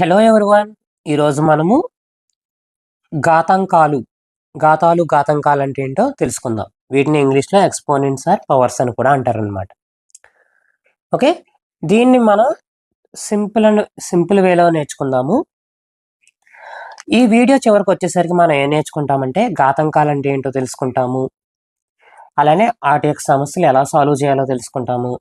Hello everyone. ఈరోజు మనము ఘాతాంకాలు ఘాతాంకాలు అంటే ఏంటో తెలుసుకుందాం. వీటిని ఇంగ్లీష్లో ఎక్స్పోనెంట్స్ ఆర్ పవర్స్ అని కూడా అంటారనమాట. ఓకే, దీన్ని మనం సింపుల్ వేలో నేర్చుకుందాము. ఈ వీడియో చివరికి వచ్చేసరికి మనం ఏం నేర్చుకుంటామంటే ఘాతాంకాలు అంటే ఏంటో తెలుసుకుంటాము. అలానే వాటి యొక్క సమస్యలు ఎలా సాల్వ్ చేయాలో తెలుసుకుంటాము.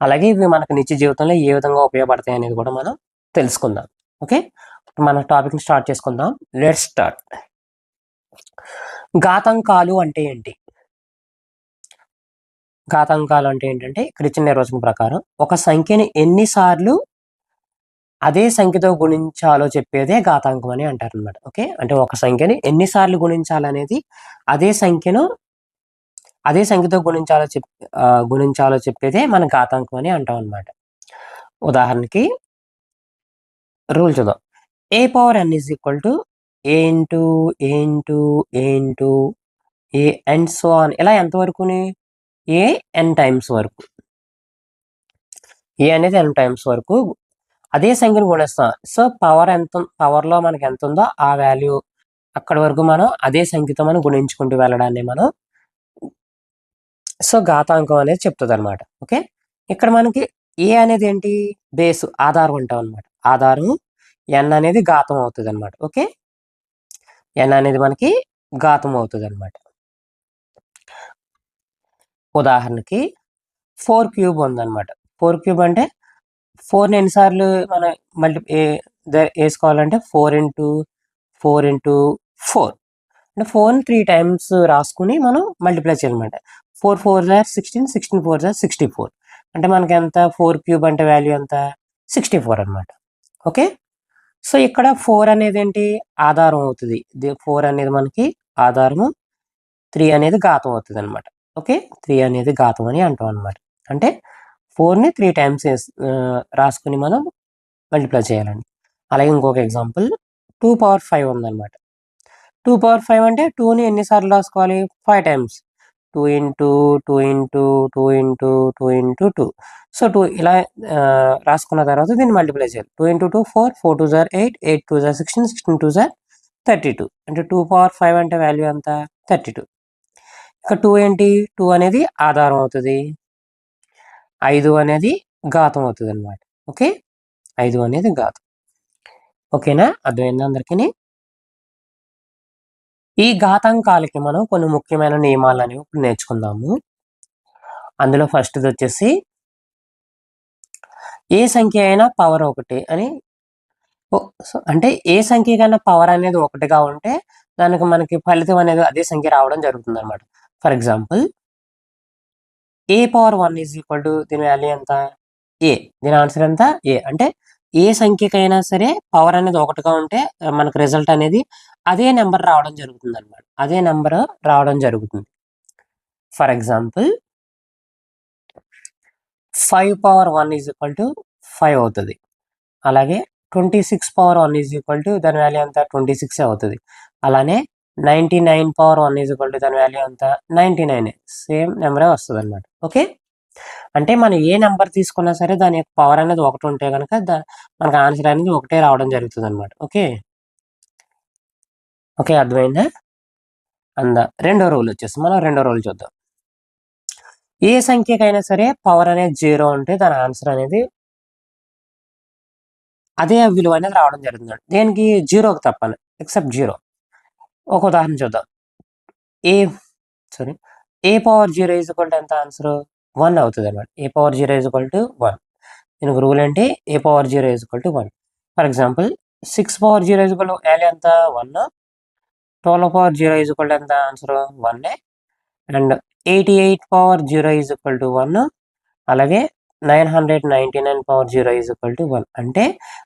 అలాగే ఇవి మనకు నిత్య జీవితంలో ఏ విధంగా ఉపయోగపడతాయి అనేది కూడా మనం తెలుసుకుందాం. ఓకే, మన టాపిక్ని స్టార్ట్ చేసుకుందాం. Let's start. ఘాతాంకాలు అంటే ఏంటి? ఘాతాంకాలు అంటే ఏంటంటే ఇక్కడ ఇచ్చిన నిర్వచనం ప్రకారం ఒక సంఖ్యని ఎన్నిసార్లు అదే సంఖ్యతో గుణించాలో చెప్పేదే ఘాతాంకం అని అంటారు అనమాట. ఓకే, అంటే ఒక సంఖ్యని ఎన్నిసార్లు గుణించాలనేది అదే సంఖ్యతో గుణించాలో చెప్పేదే మన ఘాతాంకం అని అంటాం అనమాట. ఉదాహరణకి రూల్ చూద్దాం. A power n is equal to a into a into a into a and so on. ఇలా ఎంతవరకుని? ఏ n టైమ్స్ వరకు. ఏ అనేది n టైమ్స్ వరకు అదే సంఖ్యను గుణిస్తాం. సో పవర్లో మనకి ఎంత ఉందో ఆ వాల్యూ అక్కడి వరకు మనం అదే సంఖ్యతో మనం గుణించుకుంటూ వెళ్ళడాన్ని మనం ఘాతాంకం అనేది చెప్తుంది అనమాట. ఓకే, ఇక్కడ మనకి ఏ అనేది ఏంటి? బేసు, ఆధారం అంటాం అనమాట. ఆధారం n అనేది ఘాతం అవుతుంది అనమాట. ఓకే, n అనేది మనకి ఘాతం అవుతుంది అనమాట. ఉదాహరణకి 4 క్యూబ్ ఉందన్నమాట. 4 క్యూబ్ అంటే 4ని ఎన్నిసార్లు మనం వేసుకోవాలంటే 4 ఇంటూ 4 ఇంటూ 4 అంటే 4ని 3 టైమ్స్ రాసుకుని మనం మల్టిప్లై చేయాలన్నమాట. 4 4 16, 16 4 64. అంటే మనకి ఎంత? 4 క్యూబ్ అంటే వాల్యూ ఎంత? 64 అనమాట. ఓకే, సో ఇక్కడ 4 అనేది ఏంటి? ఆధారం అవుతుంది. 4 అనేది మనకి ఆధారము, 3 అనేది ఘాతం అవుతుంది అనమాట. ఓకే, 3 అనేది ఘాతం అని అంటాం అనమాట. అంటే 4ని 3 టైమ్స్ రాసుకుని మనం మల్టిప్లై చేయాలండి. అలాగే ఇంకొక ఎగ్జాంపుల్ 2 పవర్ 5 ఉందన్నమాట. 2 పవర్ 5 అంటే 2ని ఎన్నిసార్లు రాసుకోవాలి? 5 times. 2 into 2 into 2 into 2 into 2. So 2 ఇలా రాసుకున్న తర్వాత దీన్ని మల్టిప్లై చేయాలి. 2 ఇంటూ 2 4, 4 2 8, 8 2 16, 16 2 32. అంటే 2 పవర్ 5 అంటే వాల్యూ ఎంత? 32. ఇక 2 ఏంటి? 2 అనేది ఆధారం అవుతుంది, 5 అనేది ఘాతం అవుతుంది అనమాట. ఓకే, 5 అనేది ఘాతం. ఓకేనా? అర్థమైందా అందరికీ? ఈ ఘాతాంకాలకి మనం కొన్ని ముఖ్యమైన నియమాలు అనేవి ఇప్పుడు నేర్చుకుందాము. అందులో ఫస్ట్ది వచ్చేసి ఏ సంఖ్య అయినా పవర్ 1 అని. అంటే ఏ సంఖ్య కన్నా పవర్ అనేది 1గా ఉంటే దానికి మనకి ఫలితం అనేది అదే సంఖ్య రావడం జరుగుతుంది అనమాట. For example A power 1 is equal to దీని వాల్యూ ఎంత? ఏ. దీని ఆన్సర్ ఎంత? ఏ. అంటే ఏ సంఖ్యకైనా సరే పవర్ అనేది 1గా ఉంటే మనకు రిజల్ట్ అనేది అదే నెంబర్ రావడం జరుగుతుంది అనమాట. అదే నెంబర్ రావడం జరుగుతుంది. For example 5 power 1 is equal to 5 అవుతుంది. అలాగే 26 పవర్ 1 ఈజ్ ఈక్వల్ టు దాని వాల్యూ ఎంత? 26 అవుతుంది. అలానే 99 పవర్ 1 ఈజ్ ఈక్వల్ టు దాని వాల్యూ ఎంత? 99. సేమ్ నెంబరే వస్తుంది అనమాట. ఓకే, అంటే మనం ఏ నెంబర్ తీసుకున్నా సరే దాని యొక్క పవర్ అనేది 1 ఉంటే కనుక మనకు ఆన్సర్ అనేది 1 రావడం జరుగుతుంది అనమాట. ఓకే, ఓకే అర్థమైందా? రెండో రూల్ వచ్చేసి మనం రెండో రూల్ చూద్దాం. ఏ సంఖ్యకైనా సరే పవర్ అనేది 0 ఉంటే దాని ఆన్సర్ అనేది అదే విలువ అనేది రావడం జరుగుతుంది. దేనికి? 0కి తప్పని, ఎక్సెప్ట్ 0. ఒక ఉదాహరణ చూద్దాం. A power 0 is equal to ఎంత? ఆన్సర్ 1 అవుతుంది అనమాట. A power 0 is equal to 1. దీనికి రూల్ ఏంటి? A power 0 is equal to 1. For example 6 power 0 is equal to value ఎంత? 1. 12 పవర్ 0 ఈజ్ ఈక్వల్ టు ఎంత? Answer 1. And 88 power 0 is equal to 1. అలాగే 999 power 0 is equal to 1. అంటే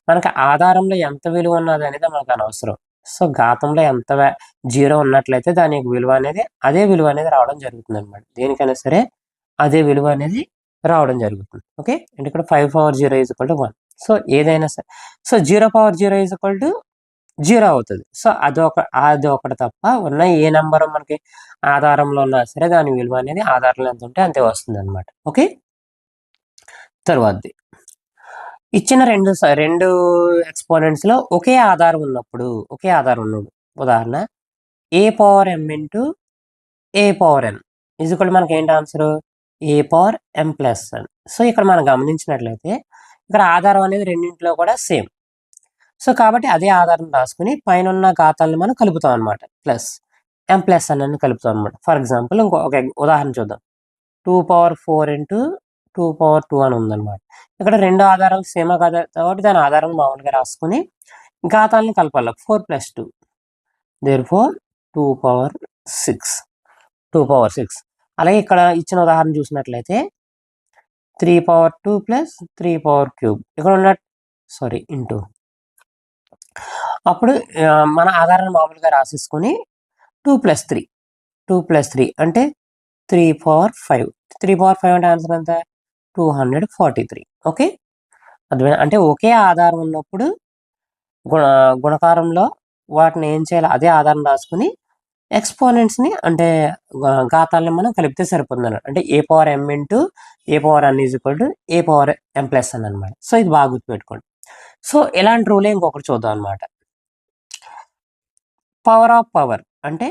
మనకి ఆధారంలో ఎంత విలువ ఉన్నది అనేది మనకు అనవసరం. సో ఘాతంలో ఎంత 0 ఉన్నట్లయితే దాని యొక్క విలువ అనేది అదే విలువ అనేది రావడం జరుగుతుంది అనమాట. దేనికైనా సరే అదే విలువ అనేది రావడం జరుగుతుంది. ఓకే, అంటే ఇక్కడ 5 power 0 is equal to 1. So ఏదైనా సరే 0 పవర్ 0 ఈజ్ ఈక్వల్ టు 0 అవుతుంది. సో అది ఒకటి తప్ప ఉన్న ఏ నెంబర్ మనకి ఆధారంలో ఉన్నా సరే దాని విలువ అనేది ఆధారంలో ఎంత ఉంటే అంతే వస్తుంది అనమాట. ఓకే, తర్వాతది ఇచ్చిన రెండు ఎక్స్పోనెంట్స్లో ఒకే ఆధారం ఉన్నప్పుడు ఉదాహరణ ఏ పవర్ ఎం ఇంటూ ఏ పవర్ ఎన్ ఈజ్వల్ మనకి ఏంటి ఆన్సర్ ఏ పవర్ ఎం ప్లస్ ఎన్. సో ఇక్కడ మనం గమనించినట్లయితే ఇక్కడ ఆధారం అనేది రెండింటిలో కూడా సేమ్. సో కాబట్టి అదే ఆధారం రాసుకుని పైన ఉన్న ఘాతాలను మనం కలుపుతాం అనమాట. ప్లస్ ఎం ప్లస్ ఎన్ అని కలుపుతాం అనమాట. ఫర్ ఎగ్జాంపుల్ ఒక ఉదాహరణ చూద్దాం. 2 పవర్ 4 ఇంటూ 2 పవర్ 2 అని ఉందన్నమాట. ఇక్కడ రెండు ఆధారాలు సేమ్ కదా కాబట్టి దాని ఆధారం మామూలుగా రాసుకుని ఘాతాలను కలపాలి. 4 + 2 దేర్ఫోర్ 2 పవర్ 6 2 పవర్ 6. అలాగే ఇక్కడ ఇచ్చిన ఉదాహరణ చూసినట్లయితే 3 పవర్ 2 + 3 పవర్ 3 ఇక్కడ ఉన్న ఇంటూ అప్పుడు మన ఆధారాన్ని మామూలుగా రాసేసుకొని 2 + 3 అంటే 3 పవర్ 5 3 పవర్ 5 అంటే ఆన్సర్ ఎంత 243. ఓకే, అర్థమైనా? అంటే ఒకే ఆధారం ఉన్నప్పుడు గుణకారంలో వాటిని ఏం చేయాలి అదే ఆధారం రాసుకుని ఎక్స్పోనెంట్స్ని అంటే ఘాతాలని మనం కలిపితే సరిపోతుంది అన్నమాట. అంటే ఏ పవర్ ఎం ఇంటూ ఏ పవర్ ఎన్ ఈజ్వల్ ఏ పవర్ ఎం ప్లస్ ఎన్ అనమాట. సో ఇది బాగా గుర్తుపెట్టుకోండి. సో ఇలాంటి రూలే ఇంకొకటి చూద్దాం అనమాట. పవర్ ఆఫ్ పవర్ అంటే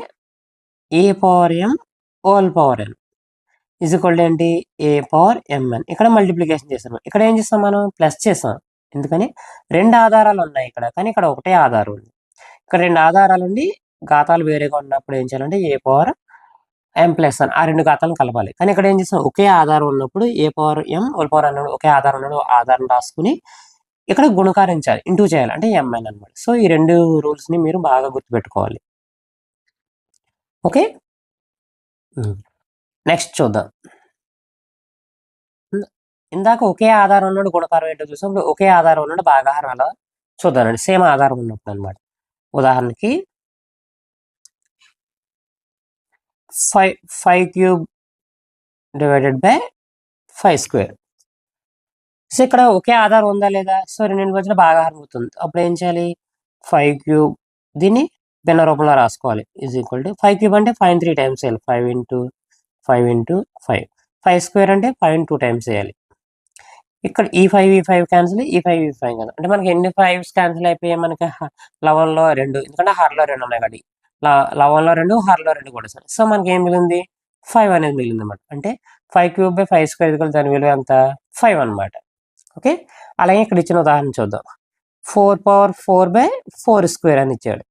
ఏ పవర్ ఎం హోల్ పవర్ ఎన్ ఈజ్వల్ ఏంటి ఏ పవర్ ఎంఎన్. ఇక్కడ మల్టిప్లికేషన్ చేస్తాం. ఇక్కడ ఏం చేస్తాం మనం ప్లస్ చేస్తాం. ఎందుకని రెండు ఆధారాలు ఉన్నాయి ఇక్కడ, కానీ ఇక్కడ ఒకటే ఆధారం ఉంది. ఇక్కడ రెండు ఆధారాలు ఉండి ఘాతాలు వేరేగా ఉన్నప్పుడు ఏం చేయాలంటే ఏ పవర్ ఎం ప్లస్ ఎన్ ఆ రెండు ఘాతాలను కలపాలి. కానీ ఇక్కడ ఏం చేస్తాం ఒకే ఆధారం ఉన్నప్పుడు ఏ పవర్ ఎం హోల్ పవర్ అన్నాడు ఒకే ఆధారం ఉన్నాడు ఆధారం రాసుకుని ఇక్కడ గుణకారించాలి, ఇంటూ చేయాలి అంటే ఎంఎన్ అనమాట. సో ఈ రెండు రూల్స్ని మీరు బాగా గుర్తుపెట్టుకోవాలి. ఓకే, నెక్స్ట్ చూద్దాం. ఇందాక ఒకే ఆధారం ఉన్నాడు గుణకారం ఏంటో చూసాం. ఇప్పుడు ఒకే ఆధారం ఉన్నాడు భాగాహారం అలా చూద్దామండి. సేమ్ ఆధారం ఉన్నప్పుడు అనమాట. ఉదాహరణకి 5³ డివైడెడ్ బై 5². సో ఇక్కడ ఒకే ఆధారం ఉందా లేదా? సో రెండింటి మధ్యన భాగాహారం అవుతుంది. అప్పుడు ఏం చేయాలి 5³ దీన్ని భిన్న రూపంలో రాసుకోవాలి. ఈజ్వల్ 5³ అంటే 5 3 టైమ్స్ చేయాలి. 5 × 5 × 5 5² అంటే 5 2 టైమ్స్ చేయాలి. ఇక్కడ ఈ 5 క్యాన్సిల్ ఈ 5 కదా అంటే మనకి ఎన్ని 5s క్యాన్సిల్ అయిపోయాయి మనకి 11లో 2 ఎందుకంటే హార్లో 2 ఉన్నాయి కాబట్టి 11లో 2 హార్లో 2 కూడా సరే. సో మనకి ఏం మిగిలింది 5 అనేది మిగిలింది అనమాట. అంటే 5³ / 5² దాని విలువ ఎంత 5 అనమాట. ఓకే, అలాగే ఇక్కడ ఇచ్చిన ఉదాహరణ చూద్దాం. 4 పవర్ 4/4² అని ఇచ్చాడు.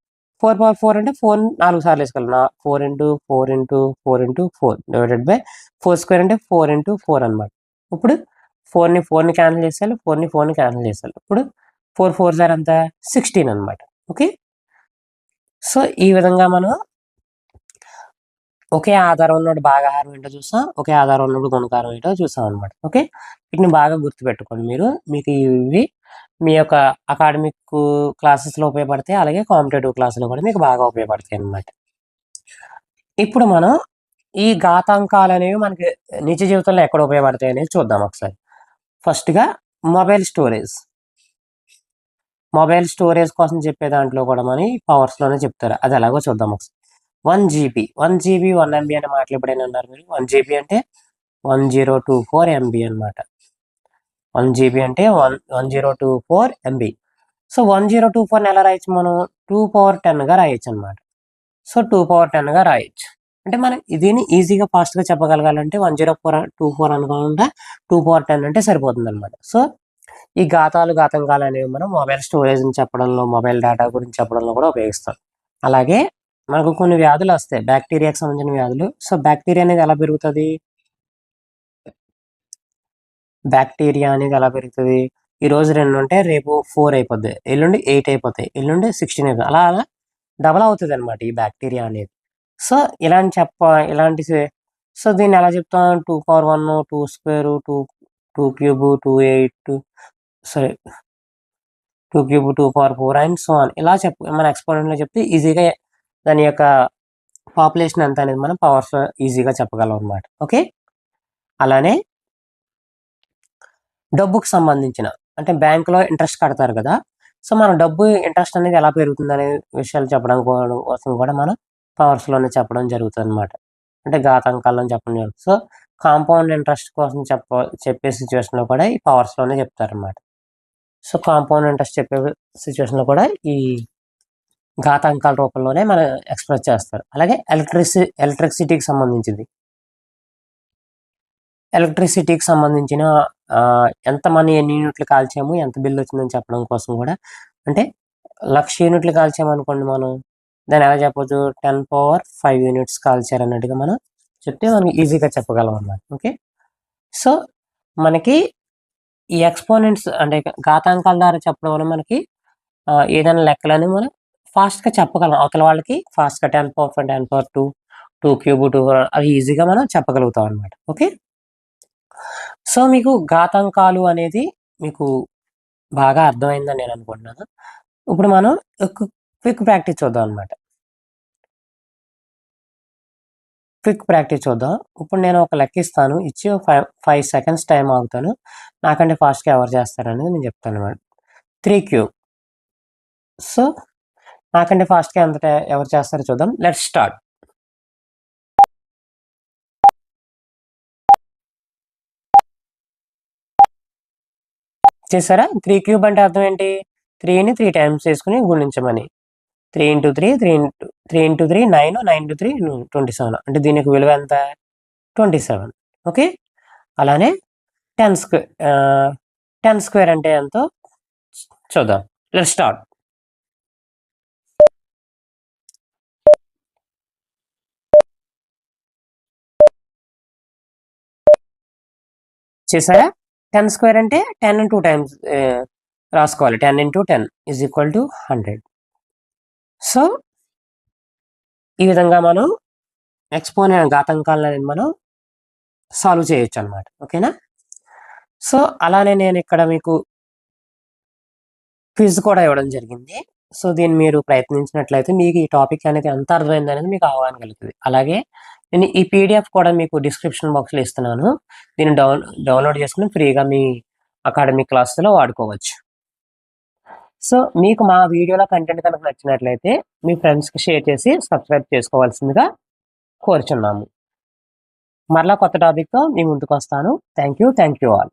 4 పవర్ 4 అంటే 4 4 సార్లు వేసుకోవాలి. 4 × 4 × 4 × 4 డివైడెడ్ బై 4² అంటే 4 × 4 అనమాట. ఇప్పుడు 4ని క్యాన్సిల్ చేసేయాలి. 4ని క్యాన్సిల్ చేసేయాలి. ఇప్పుడు 4 4 సార్ అంతా 16 అనమాట. ఓకే, సో ఈ విధంగా మనం ఒకే ఆధారం ఉన్నప్పుడు భాగాహారం ఏంటో చూసాం, ఒకే ఆధారం ఉన్నప్పుడు గుణకారం ఏంటో చూసాం అనమాట. ఓకే, వీటిని బాగా గుర్తుపెట్టుకోండి మీరు. మీకు ఇవి మీ యొక్క అకాడమిక్ క్లాసెస్లో ఉపయోగపడతాయి, అలాగే కాంపిటేటివ్ క్లాసులో కూడా మీకు బాగా ఉపయోగపడతాయి అన్నమాట. ఇప్పుడు మనం ఈ ఘాతాంకాలు అనేవి మనకి నిత్య జీవితంలో ఎక్కడ ఉపయోగపడతాయి అనేది చూద్దాం ఒకసారి. ఫస్ట్గా మొబైల్ స్టోరేజ్ కోసం చెప్పే దాంట్లో కూడా మన పవర్స్లోనే చెప్తారు. అది ఎలాగో చూద్దాం ఒకసారి. 1 GB 1 MB అనే మాటలు ఎప్పుడైనా ఉన్నారు మీరు? 1 GB అంటే 1024 MB అనమాట. 1 GB అంటే 1024 MB. సో 1024ని ఎలా రాయొచ్చు మనం 2 పవర్ 10గా రాయొచ్చు అనమాట. సో 2 పవర్ 10గా రాయొచ్చు. అంటే మనం దీన్ని ఈజీగా ఫాస్ట్గా చెప్పగలగాలంటే 1024 అనుకోకుండా 2 పవర్ 10 అంటే సరిపోతుంది అనమాట. సో ఈ ఘాతాంకాలు అనేవి మనం మొబైల్ స్టోరేజ్ని చెప్పడంలో మొబైల్ డేటా గురించి చెప్పడంలో కూడా ఉపయోగిస్తాం. అలాగే మనకు కొన్ని వ్యాధులు వస్తాయి బ్యాక్టీరియాకి సంబంధించిన వ్యాధులు. సో బ్యాక్టీరియా అనేది ఎలా పెరుగుతుంది ఈరోజు 2 ఉంటే రేపు 4 అయిపోద్ది, ఎల్లుండి 8 అయిపోతాయి, ఎల్లుండి 16 అయిపోతుంది, అలా డబల్ అవుతుంది అనమాట ఈ బ్యాక్టీరియా అనేది. సో ఇలాంటి సో దీన్ని ఎలా చెప్తాం 2 power 1 2² 2³ 2 2 power 4 and so on ఇలా మన ఎక్స్పోనెంట్లో చెప్తే ఈజీగా దాని యొక్క పాపులేషన్ ఎంత అనేది మనం పవర్స్ ఈజీగా చెప్పగలం అనమాట. ఓకే, అలానే డబ్బుకు సంబంధించిన అంటే బ్యాంకులో ఇంట్రెస్ట్ కడతారు కదా. సో మన డబ్బు ఇంట్రెస్ట్ అనేది ఎలా పెరుగుతుంది అనే విషయాలు చెప్పడం కోసం కూడా మనం పవర్స్లోనే చెప్పడం జరుగుతుంది అనమాట. అంటే ఘాతాంకాలను చెప్పడం జరుగుతుంది. సో కాంపౌండ్ ఇంట్రెస్ట్ కోసం చెప్పే సిచ్యువేషన్లో కూడా ఈ పవర్స్లోనే చెప్తారనమాట. సో, కాంపౌండ్ ఇంట్రెస్ట్ చెప్పే సిట్యుయేషన్‌లో కూడా ఈ ఘాతాంకాల రూపంలోనే మనం ఎక్స్‌ప్రెస్ చేస్తారు. అలాగే ఎలక్ట్రిసిటీకి సంబంధించింది. ఎలక్ట్రిసిటీకి సంబంధించిన ఎంత మనం ఎన్ని యూనిట్లు కాల్చాము, ఎంత బిల్లొచ్చిందని చెప్పడం కోసం కూడా అంటే 1,00,000 యూనిట్లు కాల్చామనుకోండి మనం, దాన్ని ఎలా చెప్పొచ్చు 10 పవర్ 5 యూనిట్స్ కాల్చారన్నట్టుగా మనం చెప్తే మనం ఈజీగా చెప్పగలం అన్నమాట. ఓకే. సో, మనకి ఈ ఎక్స్‌పోనెంట్స్ అంటే ఘాతాంకాల ద్వారా చెప్పడం వల్ల మనకి ఏదైనా లెక్కలని మనం ఫాస్ట్‌గా చెప్పగలం. అవతల వాళ్ళకి ఫాస్ట్‌గా 10 పవర్ 2, 2 క్యూబ్, 2 అవి ఈజీగా మనం చెప్పగలుగుతాం అన్నమాట. ఓకే. సో, మీకు ఘాతాంకాలు అనేది మీకు బాగా అర్థమైందని నేను అనుకుంటున్నాను. ఇప్పుడు మనం ఒక క్విక్ ప్రాక్టీస్ చూద్దాం అన్నమాట. క్విక్ ప్రాక్టీస్ చూద్దాం. ఇప్పుడు నేను ఒక లెక్కిస్తాను. ఇచ్చి 5 సెకండ్స్ టైమ్ ఆగుతాను. నాకంటే ఫాస్ట్‌గా ఎవరు చేస్తారనేది నేను చెప్తానన్నమాట. 3 క్యూబ్. సో, నాకంటే ఫాస్ట్‌గా ఎవరు చేస్తారో చూద్దాం. Let's start. చేసారా? 3 క్యూబ్ అంటే అర్థం ఏంటి? 3ని 3 టైమ్స్ చేసుకొని గుణించమని. 3 ఇంటూ 3 3 ఇంటూ 3 9 9 ఇంటూ 3 27 అంటే దీనికి విలువ ఎంత? 27. ఓకే. అలానే 10 స్క్వేర్ అంటే ఎంతో చూద్దాం. Let's start. చేసారా? 10 స్క్వేర్ అంటే 10ని 2 టైమ్స్ రాసుకోవాలి. 10 into 10 is equal to 100. So, ఈ విధంగా మనం ఘాతాంకాలనేది మనం సాల్వ్ చేయొచ్చనమాట. ఓకేనా? సో, అలానే నేనిక్కడ మీకు క్విజ్ కూడా ఇవ్వడం జరిగింది. సో, దీన్ని మీరు ప్రయత్నించినట్లయితే మీకు ఈ టాపిక్ అనేది ఎంత అర్థమైందనేది మీకు అవగాహన కలుగుతది. అలాగే నేను ఈ పీడీఎఫ్ కూడా మీకు డిస్క్రిప్షన్ బాక్స్‌లో ఇస్తున్నాను. దీన్ని డౌన్‌లోడ్ చేసుకొని ఫ్రీగా మీ అకాడమిక్ క్లాస్‌లో వాడుకోవచ్చు. సో, మీకు మా వీడియోలో కంటెంట్ కనుక నచ్చినట్లయితే మీ ఫ్రెండ్స్‌కి షేర్ చేసి సబ్స్క్రైబ్ చేసుకోవాల్సిందిగా కోరుచున్నాము. మరలా కొత్త టాపిక్‌తో మీ ముందుకొస్తాను. Thank you all.